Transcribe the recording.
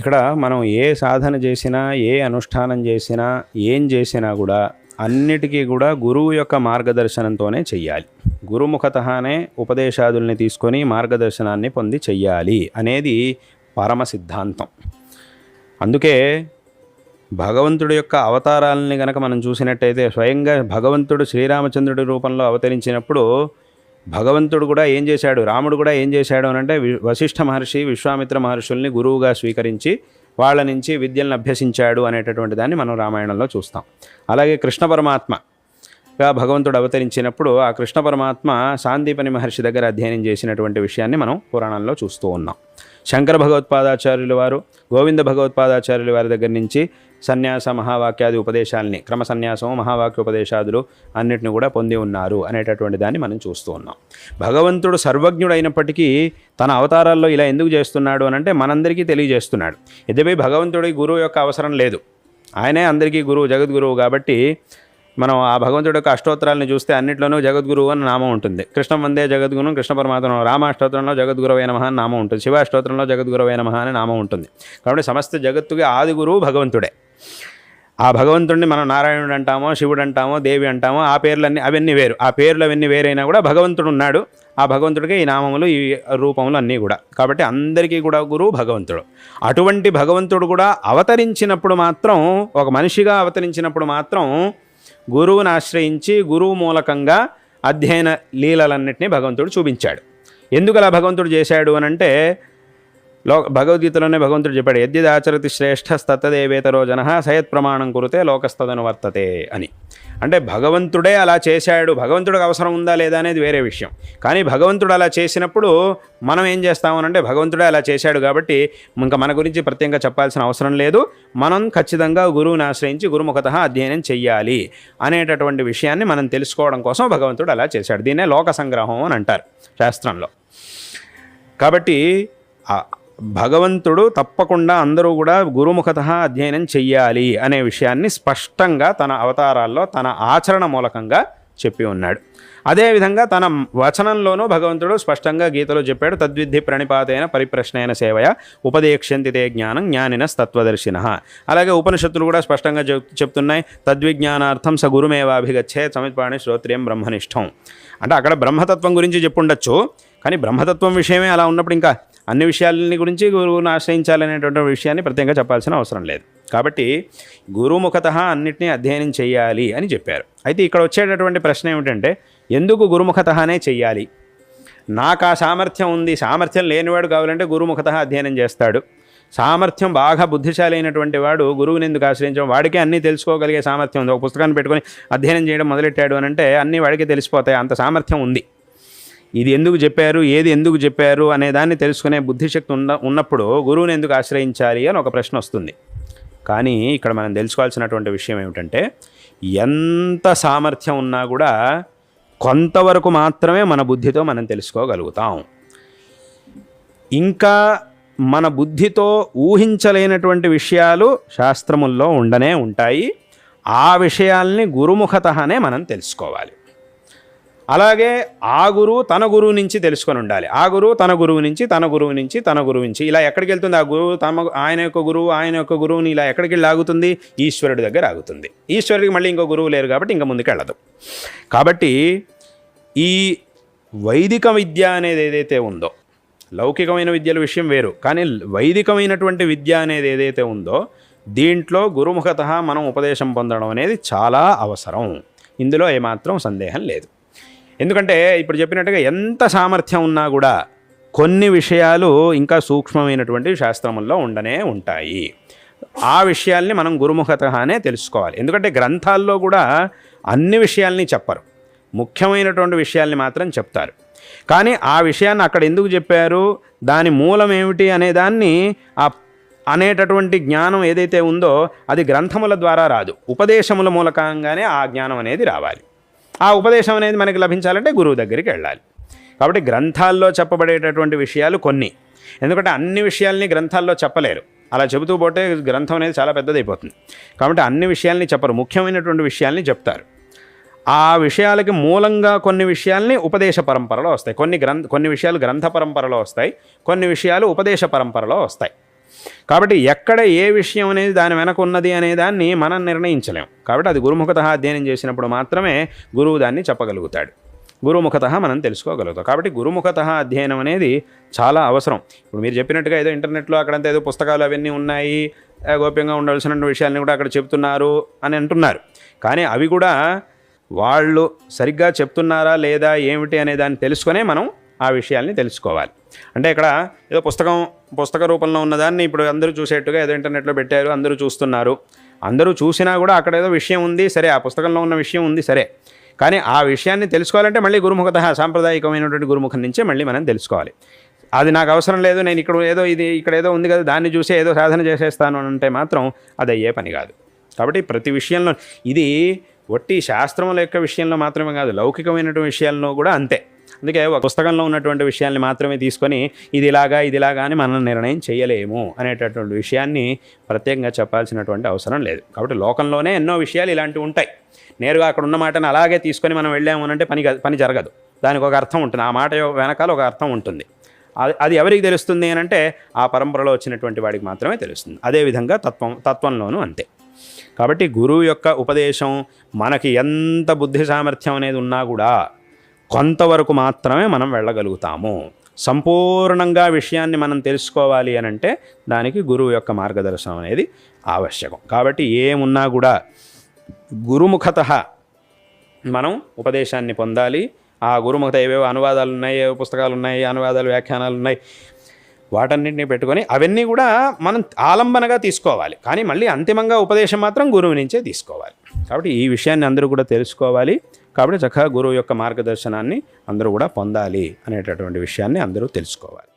ఇక్కడ మనం ఏ సాధన చేసినా, ఏ అనుష్ఠానం చేసినా, ఏం చేసినా కూడా అన్నిటికీ కూడా గురువు యొక్క మార్గదర్శనంతోనే చెయ్యాలి. గురుముఖతనే ఉపదేశాదుల్ని తీసుకొని మార్గదర్శనాన్ని పొంది చెయ్యాలి అనేది పరమ సిద్ధాంతం. అందుకే భగవంతుడి యొక్క అవతారాలని గనక మనం చూసినట్టయితే, స్వయంగా భగవంతుడు శ్రీరామచంద్రుడి రూపంలో అవతరించినప్పుడు భగవంతుడు కూడా ఏం చేశాడు, రాముడు కూడా ఏం చేశాడు అని అంటే, వశిష్ఠ మహర్షి విశ్వామిత్ర మహర్షుల్ని గురువుగా స్వీకరించి వాళ్ళ నుంచి విద్యలను అభ్యసించాడు అనేటటువంటి దాన్ని మనం రామాయణంలో చూస్తాం. అలాగే కృష్ణ పరమాత్మగా భగవంతుడు అవతరించినప్పుడు ఆ కృష్ణ పరమాత్మ సాందీపని మహర్షి దగ్గర అధ్యయనం చేసినటువంటి విషయాన్ని మనం పురాణంలో చూస్తూ ఉన్నాం. శంకర భగవత్పాదాచార్యుల వారు, గోవింద భగవత్పాదాచార్యుల వారి దగ్గర నుంచి సన్యాస మహావాక్యాది ఉపదేశాలని, క్రమ సన్యాసం మహావాక్య ఉపదేశాదులు అన్నిటిని కూడా పొంది ఉన్నారు అనేటటువంటి దాన్ని మనం చూస్తూ ఉన్నాం. భగవంతుడు సర్వజ్ఞుడు అయినప్పటికీ తన అవతారాల్లో ఇలా ఎందుకు చేస్తున్నాడు అని అంటే మనందరికీ తెలియజేస్తున్నాడు. యద్యపి భగవంతుడి గురువు యొక్క అవసరం లేదు, ఆయనే అందరికీ గురువు, జగద్గురువు. కాబట్టి మనం ఆ భగవంతుడి యొక్క అష్టోత్తరాలను చూస్తే అన్నింటిలోనూ జగద్గురువు అని నామం ఉంటుంది. కృష్ణం వందే జగద్గురు, కృష్ణ పరమాత్మ. రామాష్టోత్తరంలో జగద్గురవే నమః అని నామం ఉంటుంది. శివాష్టోత్తరంలో జగద్గురవే నమః అని నామం ఉంటుంది. కాబట్టి సమస్త జగత్తుకి ఆది గురువు భగవంతుడే. ఆ భగవంతుడిని మనం నారాయణుడు అంటామో, శివుడు అంటామో, దేవి అంటామో, ఆ పేర్లన్నీ అవన్నీ వేరు. ఆ పేర్లు అవన్నీ వేరైనా కూడా భగవంతుడు ఉన్నాడు. ఆ భగవంతుడికి ఈ నామములు, ఈ రూపములు అన్నీ కూడా. కాబట్టి అందరికీ కూడా గురువు భగవంతుడు. అటువంటి భగవంతుడు కూడా అవతరించినప్పుడు మాత్రం, ఒక మనిషిగా అవతరించినప్పుడు మాత్రం గురువుని ఆశ్రయించి గురువు మూలకంగా అధ్యయన లీలలన్నింటినీ భగవంతుడు చూపించాడు. ఎందుకు అలా భగవంతుడు చేశాడు అని అంటే, భగవద్గీతలోనే భగవంతుడు చెప్పాడు, యద్యదాచరతి శ్రేష్ఠస్తత్తదేవేతరో జనః సయత్ ప్రమాణం కురుతే లోకస్తదను వర్తతే అని. అంటే భగవంతుడే అలా చేశాడు. భగవంతుడికి అవసరం ఉందా లేదా అనేది వేరే విషయం. కానీ భగవంతుడు అలా చేసినప్పుడు మనం ఏం చేస్తామనంటే, భగవంతుడే అలా చేశాడు కాబట్టి ఇంకా మన గురించి ప్రత్యేకంగా చెప్పాల్సిన అవసరం లేదు. మనం ఖచ్చితంగా గురువుని ఆశ్రయించి గురుముఖతః అధ్యయనం చెయ్యాలి అనేటటువంటి విషయాన్ని మనం తెలుసుకోవడం కోసం భగవంతుడు అలా చేశాడు. దీన్నే లోక సంగ్రహం అని అంటారు శాస్త్రంలో. కాబట్టి భగవంతుడు తప్పకుండా అందరూ కూడా గురుముఖతః అధ్యయనం చెయ్యాలి అనే విషయాన్ని స్పష్టంగా తన అవతారాల్లో తన ఆచరణ మూలకంగా చెప్పి ఉన్నాడు. అదేవిధంగా తన వచనంలోనూ భగవంతుడు స్పష్టంగా గీతలో చెప్పాడు, తద్విద్ధి ప్రణిపాతైన పరిప్రశ్నైన సేవయ ఉపదేక్ష్యంతి తే జ్ఞానం జ్ఞానినస్ తత్వదర్శినః. అలాగే ఉపనిషత్తులు కూడా స్పష్టంగా చెప్తున్నాయి, తద్విజ్ఞానార్థం స గురుమేవాభిగచ్చే సమిత్పాణి శ్రోత్రియం బ్రహ్మనిష్టం. అంటే అక్కడ బ్రహ్మతత్వం గురించి చెప్పుండొచ్చు, కానీ బ్రహ్మతత్వం విషయమే అలా ఉన్నప్పుడు ఇంకా అన్ని విషయాలని గురించి గురువుని ఆశ్రయించాలనేటువంటి విషయాన్ని ప్రత్యేకంగా చెప్పాల్సిన అవసరం లేదు. కాబట్టి గురుముఖతః అన్నిటినీ అధ్యయనం చేయాలి అని చెప్పారు. అయితే ఇక్కడ వచ్చేటటువంటి ప్రశ్న ఏమిటంటే, ఎందుకు గురుముఖతఃనే చెయ్యాలి? నాకు ఆ సామర్థ్యం ఉంది, సామర్థ్యం లేనివాడు కావాలంటే గురుముఖతః అధ్యయనం చేస్తాడు. సామర్థ్యం బాగా బుద్ధిశాలి అయినటువంటి వాడు గురువుని ఎందుకు ఆశ్రయించడం? వాడికే అన్నీ తెలుసుకోగలిగే సామర్థ్యం ఉంది. ఒక పుస్తకాన్ని పెట్టుకొని అధ్యయనం చేయడం మొదలెట్టాడు అని అంటే అన్నీ వాడికే తెలిసిపోతాయి, అంత సామర్థ్యం ఉంది. ఇది ఎందుకు చెప్పారు, ఏది ఎందుకు చెప్పారు అనే దాన్ని తెలుసుకునే బుద్ధిశక్తి ఉన్నప్పుడు గురువుని ఎందుకు ఆశ్రయించాలి అని ఒక ప్రశ్న వస్తుంది. కానీ ఇక్కడ మనం తెలుసుకోవాల్సినటువంటి విషయం ఏమిటంటే, ఎంత సామర్థ్యం ఉన్నా కూడా కొంతవరకు మాత్రమే మన బుద్ధితో మనం తెలుసుకోగలుగుతాం. ఇంకా మన బుద్ధితో ఊహించలేనటువంటి విషయాలు శాస్త్రముల్లో ఉండనే ఉంటాయి. ఆ విషయాల్ని గురుముఖతఃనే మనం తెలుసుకోవాలి. అలాగే ఆ గురువు తన గురువు నుంచి తెలుసుకొని ఉండాలి. ఆ గురువు తన గురువు నుంచి, తన గురువు నుంచి, తన గురువు నుంచి ఇలా ఎక్కడికి వెళ్తుంది? ఆ గురువు ఆయన యొక్క గురువు, ఆయన యొక్క గురువుని ఇలా ఎక్కడికి వెళ్ళి ఆగుతుంది? ఈశ్వరుడి దగ్గర ఆగుతుంది. ఈశ్వరుడికి మళ్ళీ ఇంకో గురువు లేరు కాబట్టి ఇంకా ముందుకు వెళ్ళదు. కాబట్టి ఈ వైదిక విద్య అనేది ఏదైతే ఉందో, లౌకికమైన విద్యల విషయం వేరు, కానీ వైదికమైనటువంటి విద్య అనేది ఏదైతే ఉందో దీంట్లో గురుముఖతః మనం ఉపదేశం పొందడం అనేది చాలా అవసరం. ఇందులో ఏమాత్రం సందేహం లేదు. ఎందుకంటే ఇప్పుడు చెప్పినట్టుగా ఎంత సామర్థ్యం ఉన్నా కూడా కొన్ని విషయాలు ఇంకా సూక్ష్మమైనటువంటి శాస్త్రముల్లో ఉండనే ఉంటాయి. ఆ విషయాల్ని మనం గురుముఖతఃనే తెలుసుకోవాలి. ఎందుకంటే గ్రంథాల్లో కూడా అన్ని విషయాల్ని చెప్పరు, ముఖ్యమైనటువంటి విషయాల్ని మాత్రం చెప్తారు. కానీ ఆ విషయాన్ని అక్కడ ఎందుకు చెప్పారు, దాని మూలం ఏమిటి అనే దాన్ని అనేటటువంటి జ్ఞానం ఏదైతే ఉందో అది గ్రంథముల ద్వారా రాదు, ఉపదేశముల మూలకంగానే ఆ జ్ఞానం అనేది రావాలి. ఆ ఉపదేశం అనేది మనకి లభించాలంటే గురువు దగ్గరికి వెళ్ళాలి. కాబట్టి గ్రంథాల్లో చెప్పబడేటటువంటి విషయాలు కొన్ని, ఎందుకంటే అన్ని విషయాల్ని గ్రంథాల్లో చెప్పలేరు. అలా చెబుతూ పోతే గ్రంథం అనేది చాలా పెద్దదైపోతుంది. కాబట్టి అన్ని విషయాల్ని చెప్పరు, ముఖ్యమైనటువంటి విషయాల్ని చెప్తారు. ఆ విషయాలకి మూలంగా కొన్ని విషయాల్ని ఉపదేశ పరంపరలో వస్తాయి, కొన్ని విషయాలు గ్రంథ పరంపరలో వస్తాయి, కొన్ని విషయాలు ఉపదేశ పరంపరలో వస్తాయి. కాబట్టి ఎక్కడ ఏ విషయం అనేది దాని వెనక ఉన్నది అనే దాన్ని మనం నిర్ణయించలేం. కాబట్టి అది గురుముఖత అధ్యయనం చేసినప్పుడు మాత్రమే గురువు దాన్ని చెప్పగలుగుతాడు, గురుముఖత మనం తెలుసుకోగలుగుతాం. కాబట్టి గురుముఖత అధ్యయనం అనేది చాలా అవసరం. ఇప్పుడు మీరు చెప్పినట్టుగా ఏదో ఇంటర్నెట్లో అక్కడంతా ఏదో పుస్తకాలు అవన్నీ ఉన్నాయి, గోప్యంగా ఉండవలసిన విషయాలను కూడా అక్కడ చెప్తున్నారు అని అంటున్నారు. కానీ అవి కూడా వాళ్ళు సరిగ్గా చెప్తున్నారా లేదా ఏమిటి అనే దాన్ని తెలుసుకొనే మనం ఆ విషయాల్ని తెలుసుకోవాలి. అంటే ఇక్కడ ఏదో పుస్తక రూపంలో ఉన్నదాన్ని ఇప్పుడు అందరూ చూసేట్టుగా ఏదో ఇంటర్నెట్లో పెట్టారు, అందరూ చూస్తున్నారు. అందరూ చూసినా కూడా అక్కడ ఏదో విషయం ఉంది సరే, ఆ పుస్తకంలో ఉన్న విషయం ఉంది సరే, కానీ ఆ విషయాన్ని తెలుసుకోవాలంటే మళ్ళీ గురుముఖత సాంప్రదాయికమైనటువంటి గురుముఖం నుంచే మళ్ళీ మనం తెలుసుకోవాలి. అది నాకు అవసరం లేదు, నేను ఇక్కడ ఏదో ఉంది కదా దాన్ని చూసి ఏదో సాధన చేసేస్తాను అంటే మాత్రం అది అయ్యే పని కాదు. కాబట్టి ప్రతి విషయంలో ఇది ఒట్టి శాస్త్రముల యొక్క విషయంలో మాత్రమే కాదు, లౌకికమైనటువంటి విషయాల్లో కూడా అంతే. అందుకే ఒక పుస్తకంలో ఉన్నటువంటి విషయాల్ని మాత్రమే తీసుకొని ఇది ఇలాగా అని మనం నిర్ణయం చేయలేము అనేటటువంటి విషయాన్ని ప్రత్యేకంగా చెప్పాల్సినటువంటి అవసరం లేదు. కాబట్టి లోకంలోనే ఎన్నో విషయాలు ఇలాంటివి ఉంటాయి. నేరుగా అక్కడ ఉన్న మాటను అలాగే తీసుకొని మనం వెళ్ళాము అంటే పని జరగదు. దానికి ఒక అర్థం ఉంటుంది, ఆ మాట వెనకాల ఒక అర్థం ఉంటుంది. అది ఎవరికి తెలుస్తుంది అని అంటే ఆ పరంపరలో వచ్చినటువంటి వాడికి మాత్రమే తెలుస్తుంది. అదేవిధంగా తత్వంలోనూ అంతే. కాబట్టి గురువు యొక్క ఉపదేశం మనకి ఎంత బుద్ధి సామర్థ్యం అనేది ఉన్నా కూడా కొంతవరకు మాత్రమే మనం వెళ్ళగలుగుతాము. సంపూర్ణంగా విషయాన్ని మనం తెలుసుకోవాలి అని అంటే దానికి గురువు యొక్క మార్గదర్శనం అనేది ఆవశ్యకం. కాబట్టి ఏమున్నా కూడా గురుముఖత మనం ఉపదేశాన్ని పొందాలి. ఆ గురుముఖత ఏవేవో అనువాదాలు ఉన్నాయి, ఏవో పుస్తకాలు ఉన్నాయి, అనువాదాలు వ్యాఖ్యానాలు ఉన్నాయి, వాటన్నింటినీ పెట్టుకొని అవన్నీ కూడా మనం ఆలంబనగా తీసుకోవాలి. కానీ మళ్ళీ అంతిమంగా ఉపదేశం మాత్రం గురువు నుంచే తీసుకోవాలి. కాబట్టి ఈ విషయాన్ని అందరూ కూడా తెలుసుకోవాలి. కాబట్టి చక్కగా గురువు యొక్క మార్గదర్శనాన్ని అందరూ కూడా పొందాలి అనేటటువంటి విషయాన్ని అందరూ తెలుసుకోవాలి.